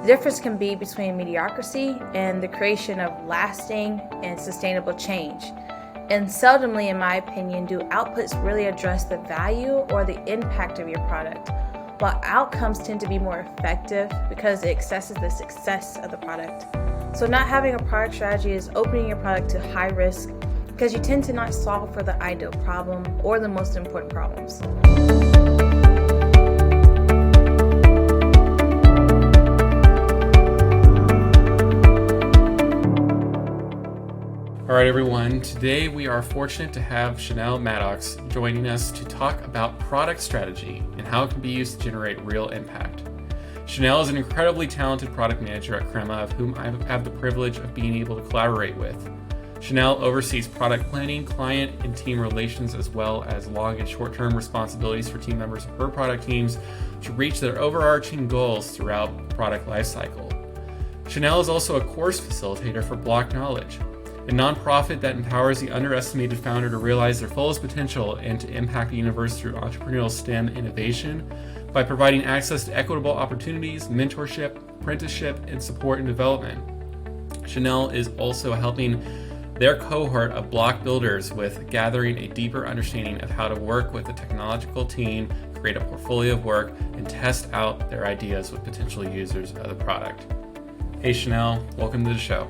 The difference can be between mediocrity and the creation of lasting and sustainable change. And seldomly, in my opinion, do outputs really address the value or the impact of your product, while outcomes tend to be more effective because it assesses the success of the product. So not having a product strategy is opening your product to high risk because you tend to not solve for the ideal problem or the most important problems. All right, everyone. Today we are fortunate to have Maddox joining us to talk about product strategy and how it can be used to generate real impact. Chanel is an incredibly talented product manager at Crema, of whom I have the privilege of being able to collaborate with. Chanel oversees product planning, client and team relations, as well as long and short-term responsibilities for team members of her product teams to reach their overarching goals throughout the product lifecycle. Chanel is also a course facilitator for Block Knowledge, a nonprofit that empowers the underestimated founder to realize their fullest potential and to impact the universe through entrepreneurial STEM innovation by providing access to equitable opportunities, mentorship, apprenticeship, and support and development. Chanel is also helping their cohort of block builders with gathering a deeper understanding of how to work with a technological team, create a portfolio of work, and test out their ideas with potential users of the product. Hey Chanel, welcome to the show.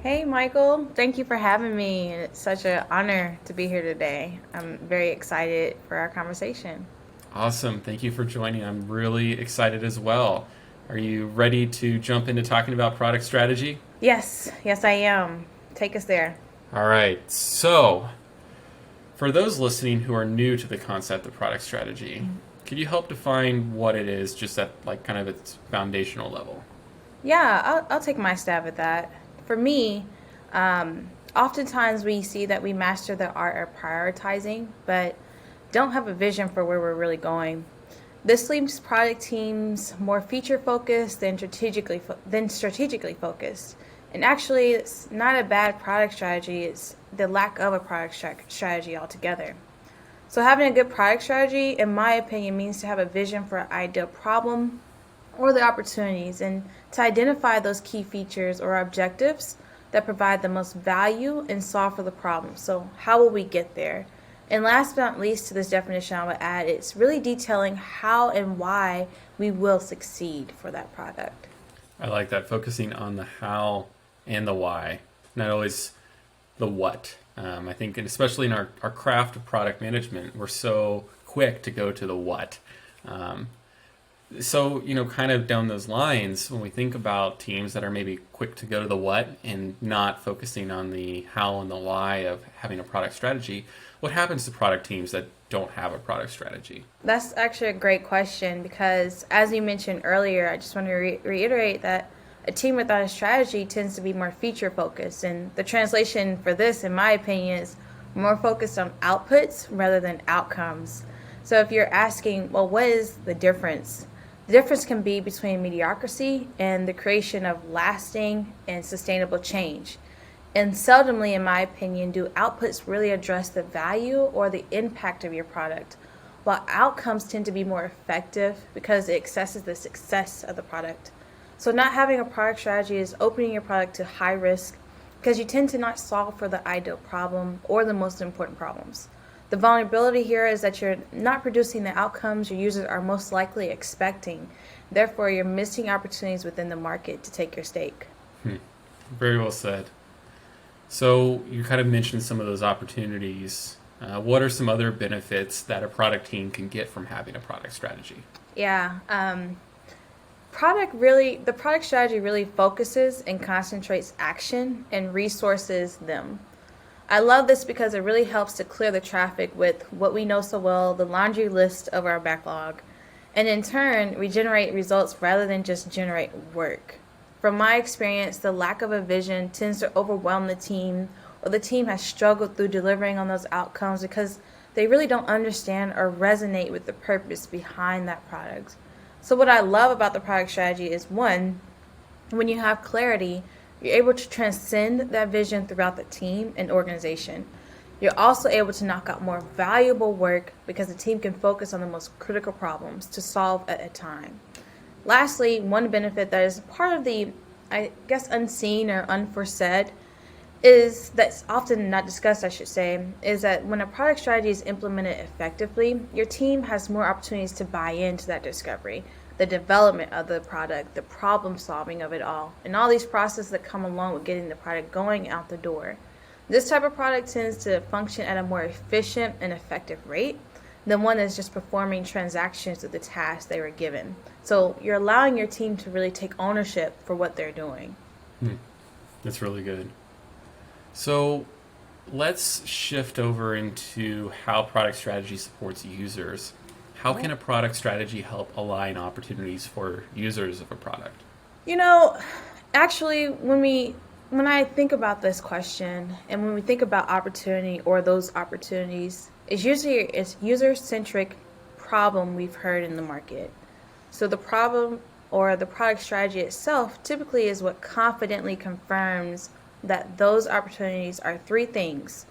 Hey Michael, thank you for having me. It's such an honor to be here today. I'm very excited for our conversation. Awesome, thank you for joining. I'm really excited as well. Are you ready to jump into talking about product strategy? Yes, I am. Take us there. All right, so for those listening who are new to the concept of product strategy, could you help define what it is just at kind of its foundational level? Yeah, I'll take my stab at that. For me, oftentimes we see that we master the art of prioritizing, but don't have a vision for where we're really going. This leaves product teams more feature-focused than strategically focused. And actually, it's not a bad product strategy, it's the lack of a product strategy altogether. So having a good product strategy, in my opinion, means to have a vision for an ideal problem or the opportunities, and to identify those key features or objectives that provide the most value and solve for the problem. So how will we get there? And last but not least to this definition, I would add, it's really detailing how and why we will succeed for that product. I like that, focusing on the how and the why, not always the what. I think, and especially in our craft of product management, we're so quick to go to the what. So, kind of down those lines, when we think about teams that are maybe quick to go to the what and not focusing on the how and the why of having a product strategy, what happens to product teams that don't have a product strategy? That's actually a great question because, as you mentioned earlier, I just want to reiterate that a team without a strategy tends to be more feature focused. And the translation for this, in my opinion, is more focused on outputs rather than outcomes. So if you're asking, well, what is the difference? The difference can be between mediocrity and the creation of lasting and sustainable change. And seldomly, in my opinion, do outputs really address the value or the impact of your product, while outcomes tend to be more effective because it assesses the success of the product. So not having a product strategy is opening your product to high risk because you tend to not solve for the ideal problem or the most important problems. The vulnerability here is that you're not producing the outcomes your users are most likely expecting. Therefore, you're missing opportunities within the market to take your stake. Very well said. So you kind of mentioned some of those opportunities. What are some other benefits that a product team can get from having a product strategy? Yeah. The product strategy really focuses and concentrates action and resources them. I love this because it really helps to clear the traffic with what we know so well, the laundry list of our backlog. And in turn, we generate results rather than just generate work. From my experience, the lack of a vision tends to overwhelm the team, or the team has struggled through delivering on those outcomes because they really don't understand or resonate with the purpose behind that product. So what I love about the product strategy is, one, when you have clarity, you're able to transcend that vision throughout the team and organization. You're also able to knock out more valuable work because the team can focus on the most critical problems to solve at a time. Lastly, one benefit that is part of the, I guess, unseen or unforesaid is that's often not discussed, I should say, is that when a product strategy is implemented effectively, your team has more opportunities to buy into that discovery, the development of the product, the problem solving of it all, and all these processes that come along with getting the product going out the door. This type of product tends to function at a more efficient and effective rate than one that's just performing transactions of the task they were given. So you're allowing your team to really take ownership for what they're doing. That's really good. So let's shift over into how product strategy supports users. How can a product strategy help align opportunities for users of a product? You know, actually, when I think about this question and when we think about opportunity or those opportunities, it's user-centric problem we've heard in the market. So the problem or the product strategy itself typically is what confidently confirms that those opportunities are three things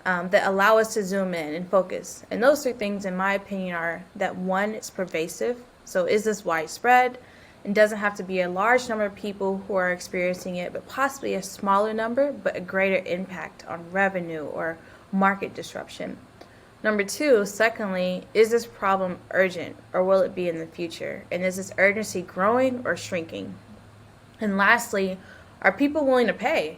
that allow us to zoom in and focus. And those three things, in my opinion, are that one, it's pervasive. So is this widespread? It doesn't have to be a large number of people who are experiencing it, but possibly a smaller number, but a greater impact on revenue or market disruption. Number two, secondly, is this problem urgent or will it be in the future? And is this urgency growing or shrinking? And lastly, are people willing to pay?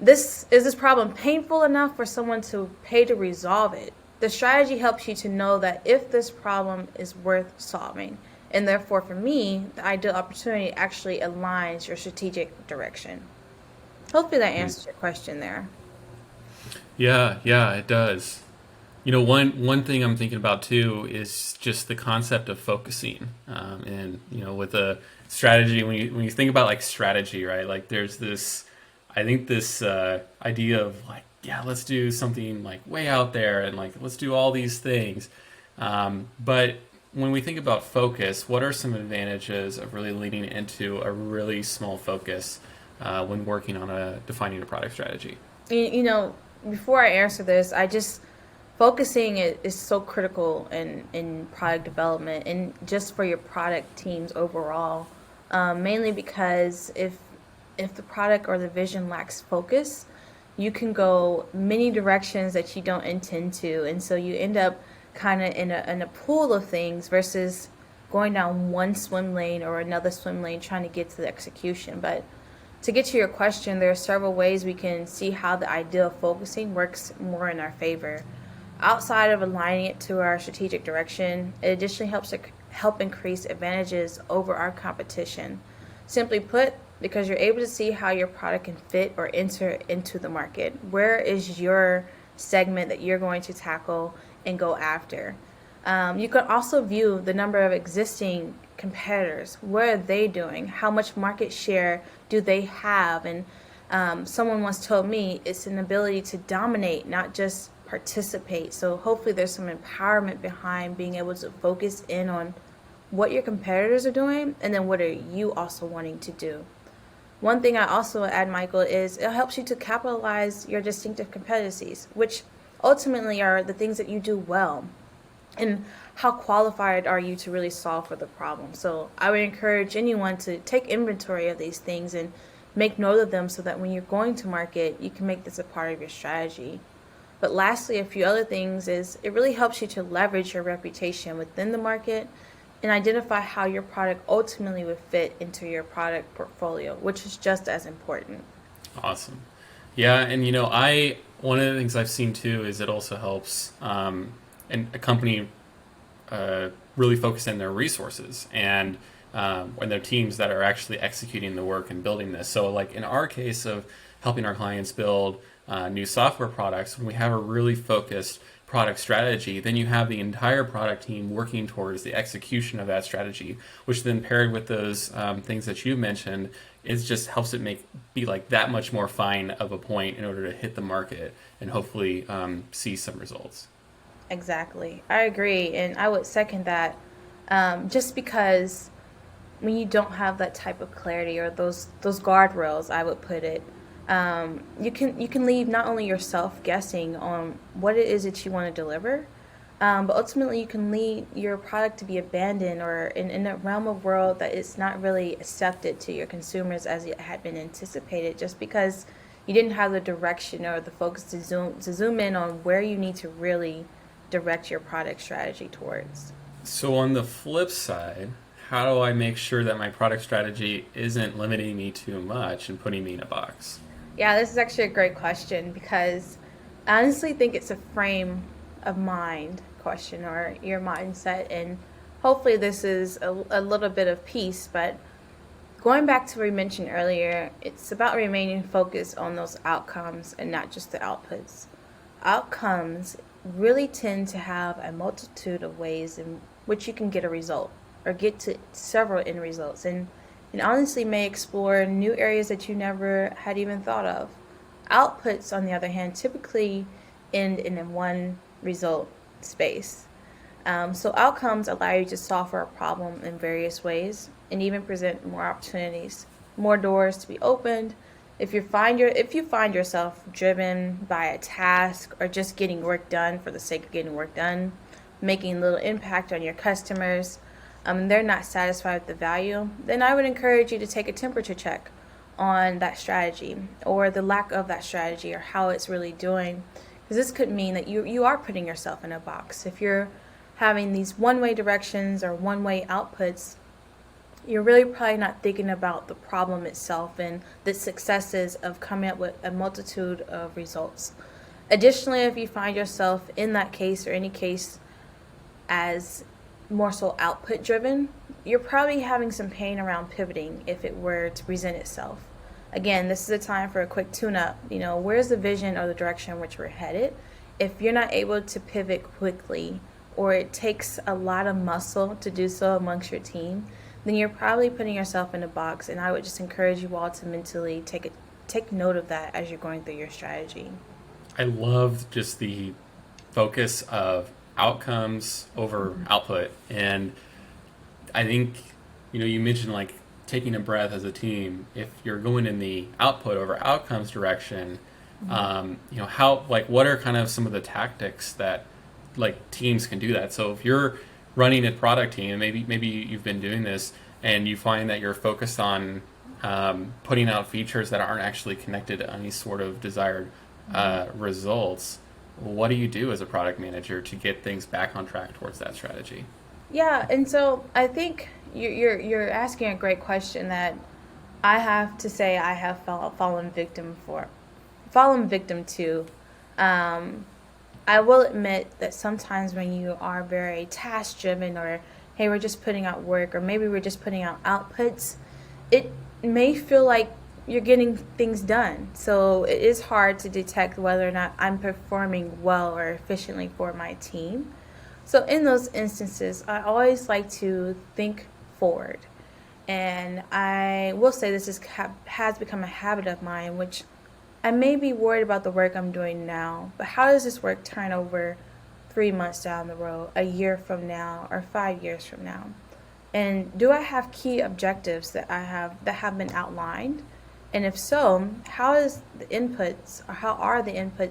Is this problem painful enough for someone to pay to resolve it? The strategy helps you to know that if this problem is worth solving. And therefore, for me, the ideal opportunity actually aligns your strategic direction. Hopefully that answers your question there. Yeah, it does. One thing I'm thinking about too is just the concept of focusing, and with a strategy. When you think about like strategy, right? Like there's this, I think this idea of like, yeah, let's do something like way out there, and like let's do all these things. But when we think about focus, what are some advantages of really leaning into a really small focus when working on defining a product strategy? Before I answer this, focusing is so critical in product development and just for your product teams overall. Mainly because if the product or the vision lacks focus, you can go many directions that you don't intend to, and so you end up kind of in a pool of things versus going down one swim lane or another swim lane trying to get to the execution. But to get to your question, there are several ways we can see how the idea of focusing works more in our favor. Outside of aligning it to our strategic direction, it additionally helps to help increase advantages over our competition. Simply put, because you're able to see how your product can fit or enter into the market. Where is your segment that you're going to tackle and go after? You can also view the number of existing competitors. What are they doing? How much market share do they have? And someone once told me it's an ability to dominate, not just participate. So hopefully there's some empowerment behind being able to focus in on what your competitors are doing and then what are you also wanting to do. One thing I also add, Michael, is it helps you to capitalize your distinctive competencies, which ultimately are the things that you do well. And how qualified are you to really solve for the problem? So I would encourage anyone to take inventory of these things and make note of them so that when you're going to market, you can make this a part of your strategy. But lastly, a few other things is it really helps you to leverage your reputation within the market and identify how your product ultimately would fit into your product portfolio, which is just as important. Awesome. Yeah, and one of the things I've seen too is it also helps and a company really focus in their resources and their teams that are actually executing the work and building this. So like in our case of helping our clients build new software products, when we have a really focused product strategy, then you have the entire product team working towards the execution of that strategy, which then paired with those things that you mentioned, it just helps it be like that much more fine of a point in order to hit the market and hopefully see some results. Exactly. I agree. And I would second that just because when you don't have that type of clarity or those guardrails, I would put it, you can leave not only yourself guessing on what it is that you want to deliver, But ultimately, you can lead your product to be abandoned or in a realm of world that it's not really accepted to your consumers as it had been anticipated, just because you didn't have the direction or the focus to zoom in on where you need to really direct your product strategy towards. So on the flip side, how do I make sure that my product strategy isn't limiting me too much and putting me in a box? Yeah, this is actually a great question because I honestly think it's a frame of mind question or your mindset. And hopefully, this is a little bit of peace. But going back to what we mentioned earlier, it's about remaining focused on those outcomes and not just the outputs. Outcomes really tend to have a multitude of ways in which you can get a result or get to several end results. And honestly may explore new areas that you never had even thought of. Outputs, on the other hand, typically end in a one result space. So outcomes allow you to solve for a problem in various ways and even present more opportunities, more doors to be opened. If you find yourself driven by a task or just getting work done for the sake of getting work done, making little impact on your customers, they're not satisfied with the value, then I would encourage you to take a temperature check on that strategy or the lack of that strategy or how it's really doing. Because this could mean that you are putting yourself in a box. If you're having these one-way directions or one-way outputs, you're really probably not thinking about the problem itself and the successes of coming up with a multitude of results. Additionally, if you find yourself in that case or any case as more so output driven, you're probably having some pain around pivoting if it were to present itself. Again, this is a time for a quick tune-up. Where's the vision or the direction in which we're headed? If you're not able to pivot quickly or it takes a lot of muscle to do so amongst your team, then you're probably putting yourself in a box, and I would just encourage you all to mentally take note of that as you're going through your strategy. I love just the focus of outcomes over output. And I think, you mentioned like taking a breath as a team. If you're going in the output over outcomes direction, what are kind of some of the tactics that like teams can do that? So if you're running a product team, and maybe you've been doing this and you find that you're focused on putting out features that aren't actually connected to any sort of desired results, what do you do as a product manager to get things back on track towards that strategy? Yeah, and so I think you're asking a great question that I have to say I have fallen victim to. I will admit that sometimes when you are very task driven or hey, we're just putting out work or maybe we're just putting out outputs, it may feel like you're getting things done. So it is hard to detect whether or not I'm performing well or efficiently for my team. So in those instances, I always like to think forward. And I will say this has become a habit of mine, which I may be worried about the work I'm doing now, but how does this work turn over 3 months down the road, a year from now, or 5 years from now? And do I have key objectives that have been outlined? And if so, how are the inputs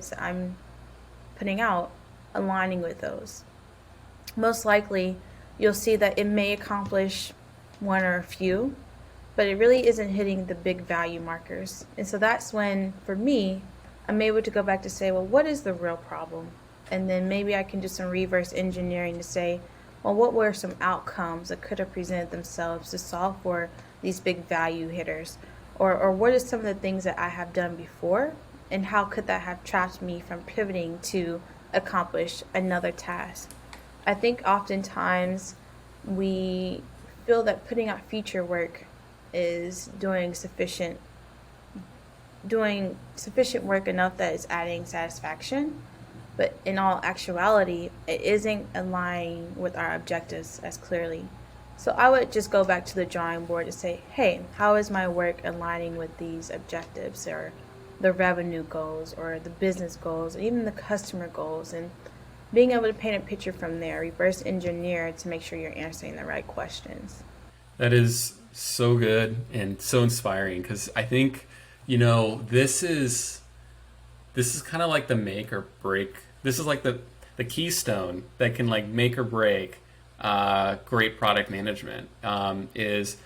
that I'm putting out aligning with those? Most likely, you'll see that it may accomplish one or a few, but it really isn't hitting the big value markers. And so that's when, for me, I'm able to go back to say, well, what is the real problem? And then maybe I can do some reverse engineering to say, well, what were some outcomes that could have presented themselves to solve for these big value hitters? Or what are some of the things that I have done before, and how could that have trapped me from pivoting to accomplish another task? I think oftentimes we feel that putting out feature work is doing sufficient work enough that it's adding satisfaction, but in all actuality, it isn't aligning with our objectives as clearly. So I would just go back to the drawing board to say, hey, how is my work aligning with these objectives or the revenue goals or the business goals or even the customer goals, and being able to paint a picture from there, reverse engineer to make sure you're answering the right questions. That is so good and so inspiring, because I think, this is kind of like the make or break. This is like the the keystone that can like make or break great product management. Is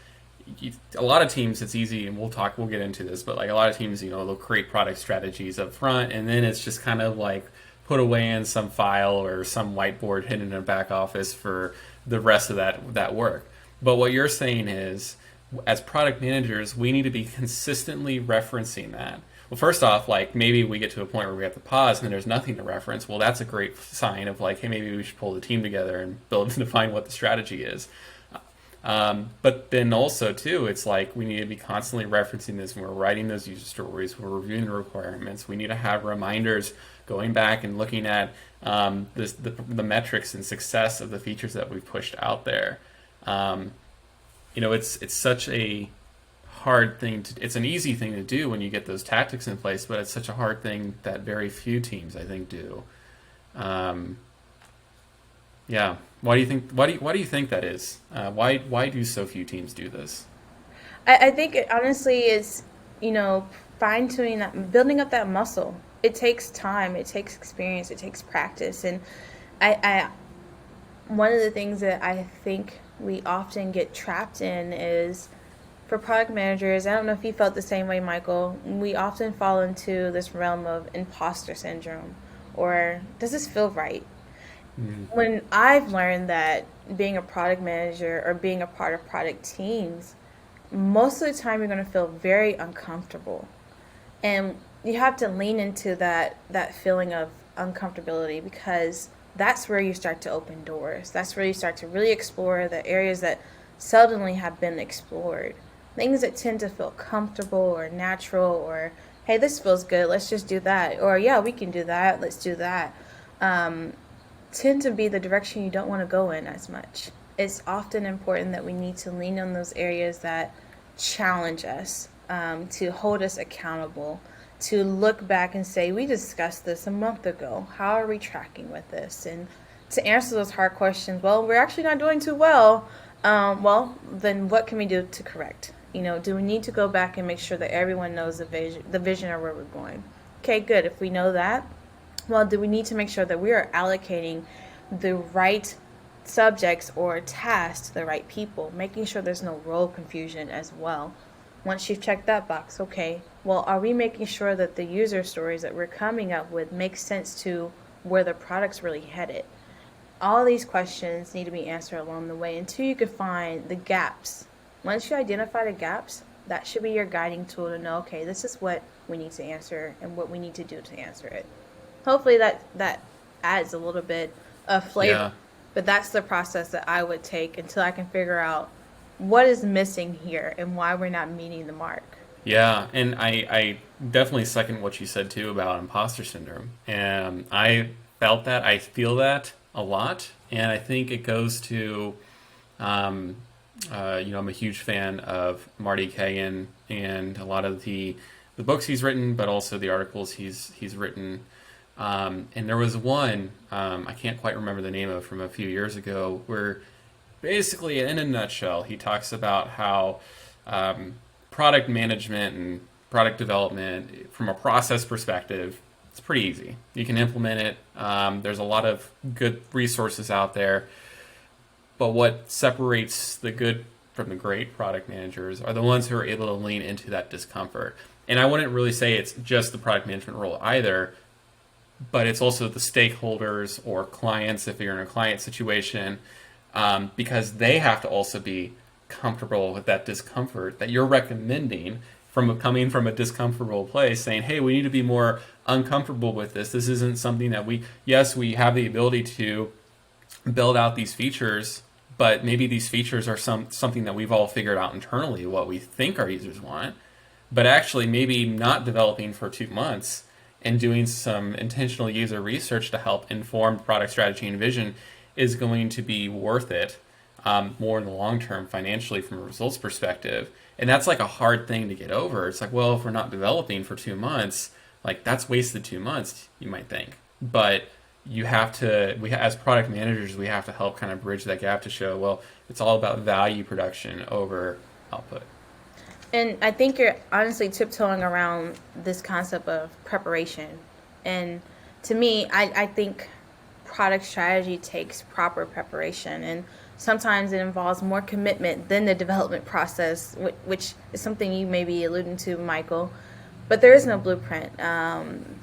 a lot of teams, it's easy, and we'll get into this, but like a lot of teams, they'll create product strategies up front, and then it's just kind of like put away in some file or some whiteboard hidden in a back office for the rest of that work. But what you're saying is, as product managers, we need to be consistently referencing that. Well, first off, like maybe we get to a point where we have to pause and then there's nothing to reference. Well, that's a great sign of like, hey, maybe we should pull the team together and build and define what the strategy is. But then also too, it's like we need to be constantly referencing this when we're writing those user stories, we're reviewing the requirements. We need to have reminders going back and looking at the metrics and success of the features that we've pushed out there. It's such a hard thing it's an easy thing to do when you get those tactics in place, but it's such a hard thing that very few teams, I think, do. Yeah. Why do you think that is? Why do so few teams do this? I think it honestly is, fine tuning that, building up that muscle. It takes time, it takes experience, it takes practice. And I one of the things that I think we often get trapped in is, for product managers, I don't know if you felt the same way, Michael, we often fall into this realm of imposter syndrome, or does this feel right? Mm-hmm. When I've learned that being a product manager or being a part of product teams, most of the time you're going to feel very uncomfortable. And you have to lean into that feeling of uncomfortability, because that's where you start to open doors. That's where you start to really explore the areas that seldomly have been explored. Things that tend to feel comfortable or natural, or, hey, this feels good, let's just do that. Or, yeah, we can do that, let's do that. Tend to be the direction you don't want to go in as much. It's often important that we need to lean on those areas that challenge us, to hold us accountable, to look back and say, we discussed this a month ago. How are we tracking with this? And to answer those hard questions, well, we're actually not doing too well. Well, then what can we do to correct? Do we need to go back and make sure that everyone knows the vision of where we're going? Okay, good. If we know that, well, do we need to make sure that we are allocating the right subjects or tasks to the right people, making sure there's no role confusion as well? Once you've checked that box, okay, well, are we making sure that the user stories that we're coming up with make sense to where the product's really headed? All these questions need to be answered along the way until you can find the gaps. Once you identify the gaps, that should be your guiding tool to know, okay, this is what we need to answer and what we need to do to answer it. Hopefully that adds a little bit of flavor. Yeah. But that's the process that I would take until I can figure out what is missing here and why we're not meeting the mark. Yeah, and I definitely second what you said too about imposter syndrome. And I felt that, I feel that a lot, and I think it goes to, I'm a huge fan of Marty Kagan and a lot of the books he's written, but also the articles he's written. And there was one, I can't quite remember the name of, from a few years ago, where basically, in a nutshell, he talks about how product management and product development, from a process perspective, it's pretty easy. You can implement it. There's a lot of good resources out there. But what separates the good from the great product managers are the ones who are able to lean into that discomfort. And I wouldn't really say it's just the product management role either, but it's also the stakeholders or clients, if you're in a client situation, because they have to also be comfortable with that discomfort that you're recommending, from coming from a discomfortable place, saying, hey, we need to be more uncomfortable with this. This isn't something that we have the ability to build out these features, but maybe these features are something that we've all figured out internally, what we think our users want, but actually maybe not developing for 2 months and doing some intentional user research to help inform product strategy and vision is going to be worth it, more in the long term financially from a results perspective. And that's like a hard thing to get over. It's like, well, if we're not developing for 2 months, like that's wasted 2 months, you might think. But you have to, as product managers, we have to help kind of bridge that gap to show, well, it's all about value production over output. And I think you're honestly tiptoeing around this concept of preparation. And to me, I think product strategy takes proper preparation, and sometimes it involves more commitment than the development process, which is something you may be alluding to, Michael. But there is no blueprint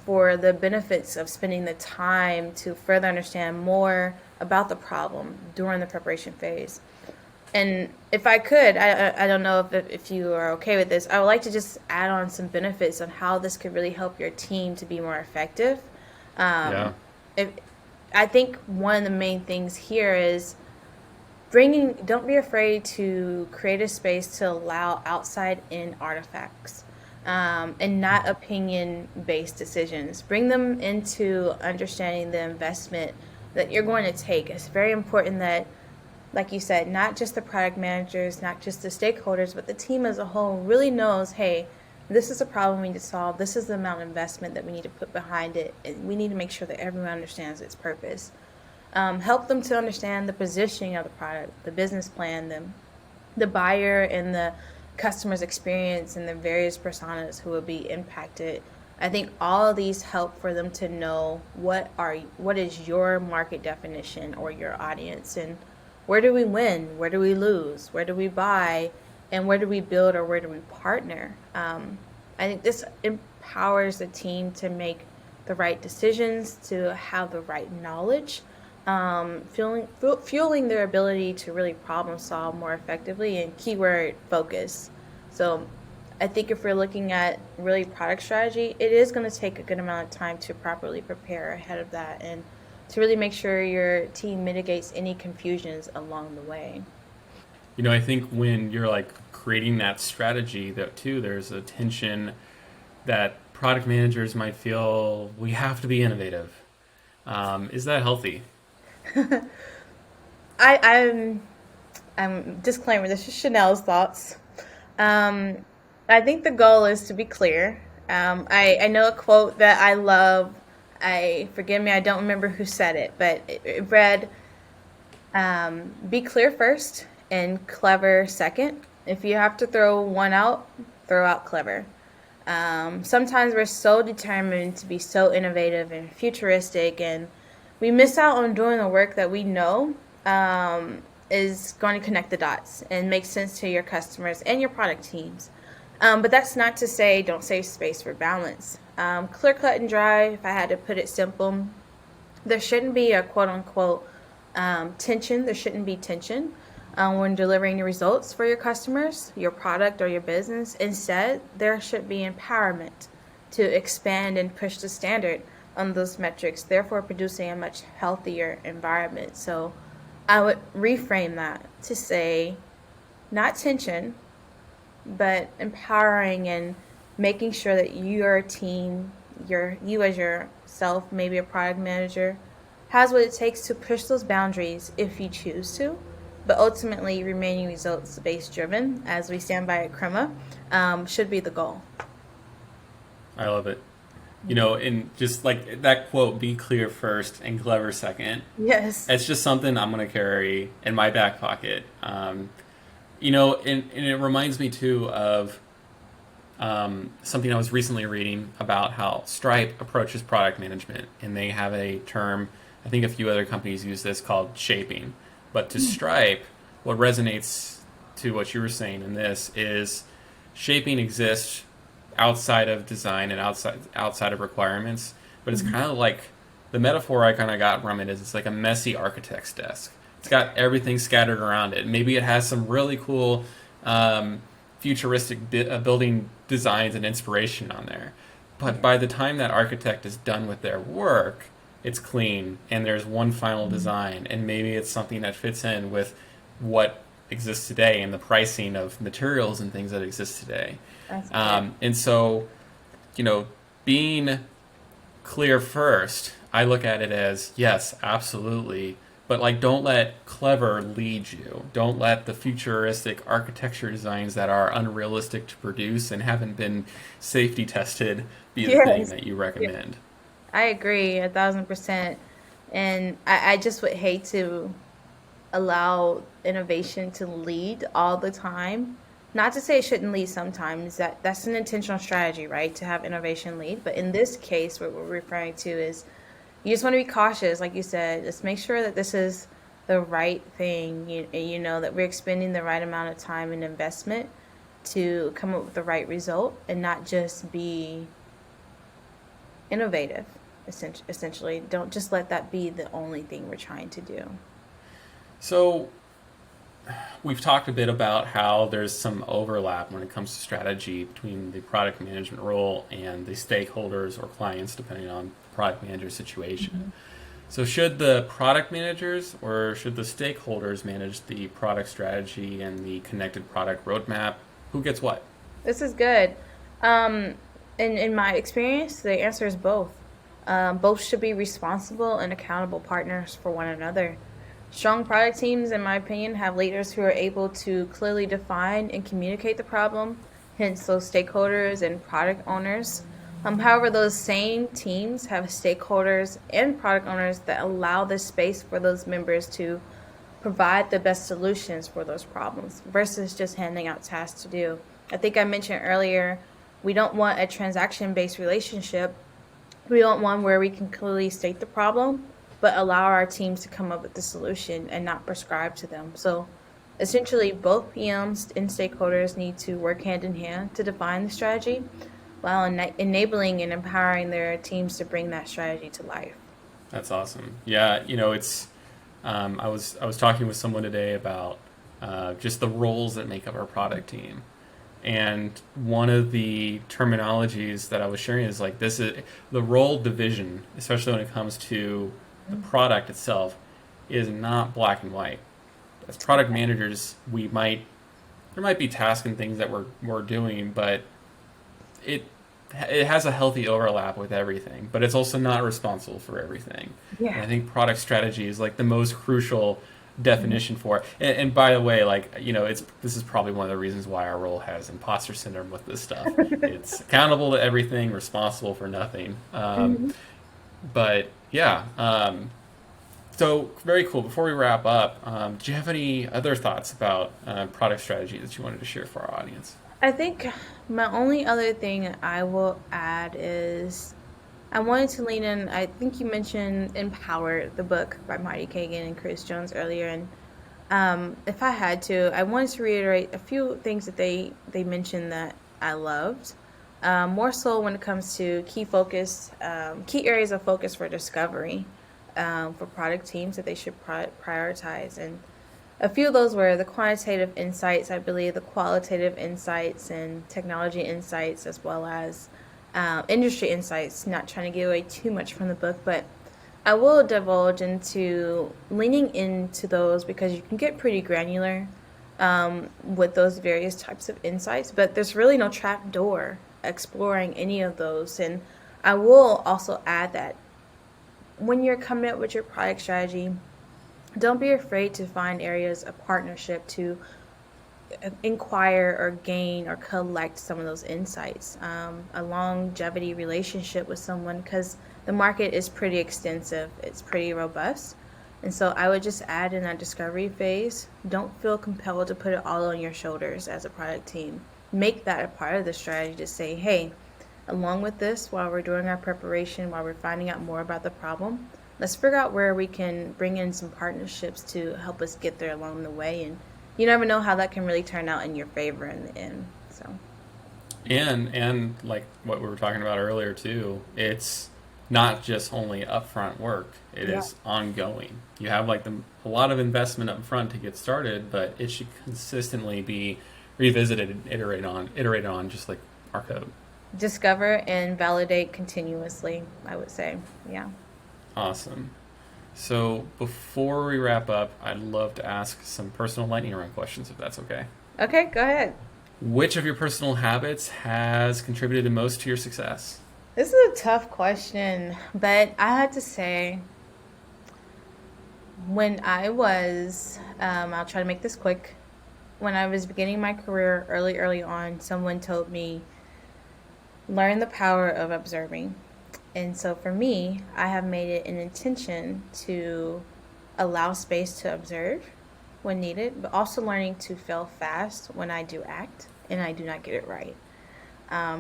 for the benefits of spending the time to further understand more about the problem during the preparation phase. And if I could, I don't know if you are okay with this, I would like to just add on some benefits on how this could really help your team to be more effective. Yeah. If I think one of the main things here is don't be afraid to create a space to allow outside in artifacts, and not opinion based decisions. Bring them into understanding the investment that you're going to take. It's very important that, like you said, not just the product managers, not just the stakeholders, but the team as a whole really knows, hey, this is a problem we need to solve. This is the amount of investment that we need to put behind it. And we need to make sure that everyone understands its purpose. Help them to understand the positioning of the product, the business plan, the buyer and the customer's experience, and the various personas who will be impacted. I think all of these help for them to know what is your market definition or your audience, and where do we win, where do we lose, where do we buy, and where do we build or where do we partner. I think this empowers the team to make the right decisions, to have the right knowledge, fueling their ability to really problem solve more effectively, and keyword focus. So I think if we're looking at really product strategy, it is going to take a good amount of time to properly prepare ahead of that, and to really make sure your team mitigates any confusions along the way. I think when you're like creating that strategy, that too, there's a tension that product managers might feel we have to be innovative. Is that healthy? I'm disclaimer. This is Chanel's thoughts. I think the goal is to be clear. I know a quote that I love. Forgive me, I don't remember who said it, but it read, "Be clear first and clever second. If you have to throw one out, throw out clever." Sometimes we're so determined to be so innovative and futuristic, and we miss out on doing the work that we know is going to connect the dots and make sense to your customers and your product teams. But that's not to say don't save space for balance. Clear cut and dry, if I had to put it simple, there shouldn't be a quote unquote tension. There shouldn't be tension when delivering the results for your customers, your product, or your business. Instead, there should be empowerment to expand and push the standard on those metrics, therefore producing a much healthier environment. So I would reframe that to say not tension, but empowering and making sure that your team, you as yourself, maybe a product manager, has what it takes to push those boundaries if you choose to, but ultimately remaining results-based driven, as we stand by at Crema, should be the goal. I love it. And just like that quote, be clear first and clever second. Yes. It's just something I'm going to carry in my back pocket. And it reminds me too of something I was recently reading about how Stripe approaches product management, and they have a term, I think a few other companies use this, called shaping. But to Stripe, what resonates to what you were saying in this is shaping exists outside of design and outside of requirements, but it's kind of like the metaphor I kind of got from it is it's like a messy architect's desk. It's got everything scattered around it. Maybe it has some really cool futuristic building designs and inspiration on there, but by the time that architect is done with their work, it's clean and there's one final design, and maybe it's something that fits in with what exists today and the pricing of materials and things that exist today. And so, being clear first, I look at it as, yes, absolutely, but don't let clever lead you. Don't let the futuristic architecture designs that are unrealistic to produce and haven't been safety tested be the thing that you recommend. I agree 1,000%. And I just would hate to allow innovation to lead all the time. Not to say it shouldn't lead sometimes, that's an intentional strategy, right? To have innovation lead. But in this case, what we're referring to is You just want to be cautious, like you said. Just make sure that this is the right thing. You know that we're expending the right amount of time and investment to come up with the right result, and not just be innovative. Essentially, don't just let that be the only thing we're trying to do. So we've talked a bit about how there's some overlap when it comes to strategy between the product management role and the stakeholders or clients, depending on the product manager situation. Mm-hmm. So should the product managers or should the stakeholders manage the product strategy and the connected product roadmap? Who gets what? This is good. In my experience, the answer is both. Both should be responsible and accountable partners for one another. Strong product teams, in my opinion, have leaders who are able to clearly define and communicate the problem, hence those stakeholders and product owners. However, those same teams have stakeholders and product owners that allow the space for those members to provide the best solutions for those problems versus just handing out tasks to do. I think I mentioned earlier, we don't want a transaction-based relationship. We want one where we can clearly state the problem, but allow our teams to come up with the solution and not prescribe to them. So essentially, both PMs and stakeholders need to work hand in hand to define the strategy while enabling and empowering their teams to bring that strategy to life. That's awesome. Yeah, it's I was talking with someone today about just the roles that make up our product team. And one of the terminologies that I was sharing is like this is the role division, especially when it comes to the product itself, is not black and white. As product managers, there might be tasks and things that we're doing, but it has a healthy overlap with everything, but it's also not responsible for everything. Yeah. And I think product strategy is like the most crucial definition for it. And by the way, this is probably one of the reasons why our role has imposter syndrome with this stuff. It's accountable to everything, responsible for nothing. But yeah, so very cool. Before we wrap up, do you have any other thoughts about product strategy that you wanted to share for our audience? I think my only other thing I will add is I wanted to lean in. I think you mentioned Empower, the book by Marty Kagan and Chris Jones earlier. And if I had to, I wanted to reiterate a few things that they mentioned that I loved. More so when it comes to key areas of focus for discovery for product teams that they should prioritize. And a few of those were the quantitative insights, I believe, the qualitative insights and technology insights, as well as industry insights. Not trying to give away too much from the book, but I will divulge into leaning into those because you can get pretty granular with those various types of insights, but there's really no trap door exploring any of those. And I will also add that when you're coming up with your product strategy, don't be afraid to find areas of partnership to inquire or gain or collect some of those insights. A longevity relationship with someone, because the market is pretty extensive, it's pretty robust. And so I would just add in that discovery phase, don't feel compelled to put it all on your shoulders as a product team. Make that a part of the strategy to say, hey, along with this, while we're doing our preparation, while we're finding out more about the problem, let's figure out where we can bring in some partnerships to help us get there along the way. And you never know how that can really turn out in your favor in the end. So, and like what we were talking about earlier too, it's not just only upfront work; it is ongoing. You have a lot of investment up front to get started, but it should consistently be revisited and iterated on, just like our code. Discover and validate continuously, I would say. Yeah. Awesome. So before we wrap up, I'd love to ask some personal lightning round questions, if that's okay. Okay, go ahead. Which of your personal habits has contributed the most to your success? This is a tough question, but I had to say, when I was, I'll try to make this quick. When I was beginning my career early on, someone told me, learn the power of observing. And so for me, I have made it an intention to allow space to observe when needed, but also learning to fail fast when I do act and I do not get it right.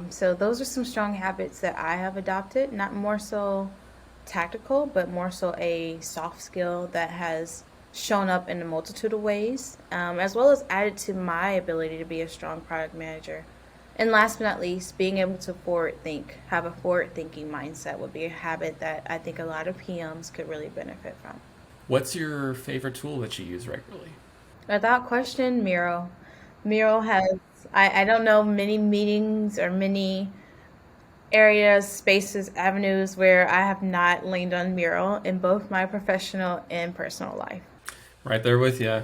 So those are some strong habits that I have adopted, not more so tactical, but more so a soft skill that has shown up in a multitude of ways, as well as added to my ability to be a strong product manager. And last but not least, being able to have a forward thinking mindset would be a habit that I think a lot of PMs could really benefit from. What's your favorite tool that you use regularly? Without question, Miro. Miro has, I don't know many meetings or many areas, spaces, avenues where I have not leaned on Miro in both my professional and personal life. Right there with you.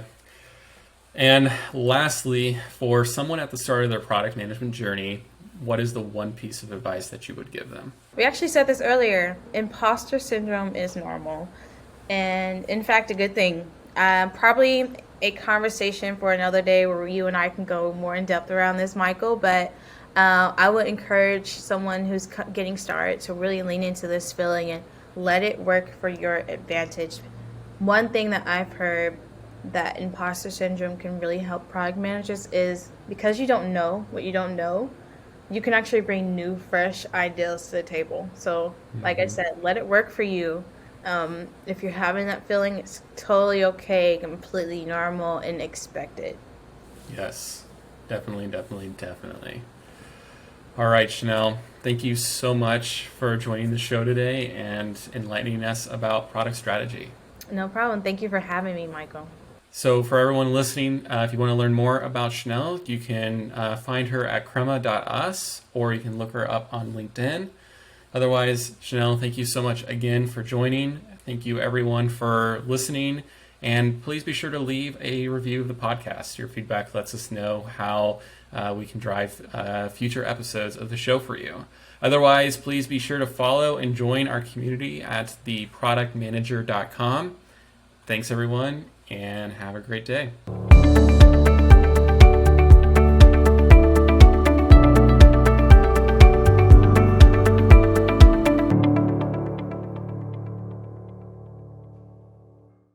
And lastly, for someone at the start of their product management journey, what is the one piece of advice that you would give them? We actually said this earlier. Imposter syndrome is normal. And in fact, a good thing. Probably a conversation for another day where you and I can go more in depth around this, Michael. But I would encourage someone who's getting started to really lean into this feeling and let it work for your advantage. One thing that I've heard that imposter syndrome can really help product managers is because you don't know what you don't know, you can actually bring new, fresh ideas to the table. So, like I said, let it work for you. If you're having that feeling, it's totally okay, completely normal, and expected. Yes, definitely. All right, Chanel, thank you so much for joining the show today and enlightening us about product strategy. No problem. Thank you for having me, Michael. So for everyone listening, if you want to learn more about Chanel, you can find her at crema.us, or you can look her up on LinkedIn. Otherwise, Chanel, thank you so much again for joining. Thank you, everyone, for listening. And please be sure to leave a review of the podcast. Your feedback lets us know how we can drive future episodes of the show for you. Otherwise, please be sure to follow and join our community at theproductmanager.com. Thanks, everyone, and have a great day.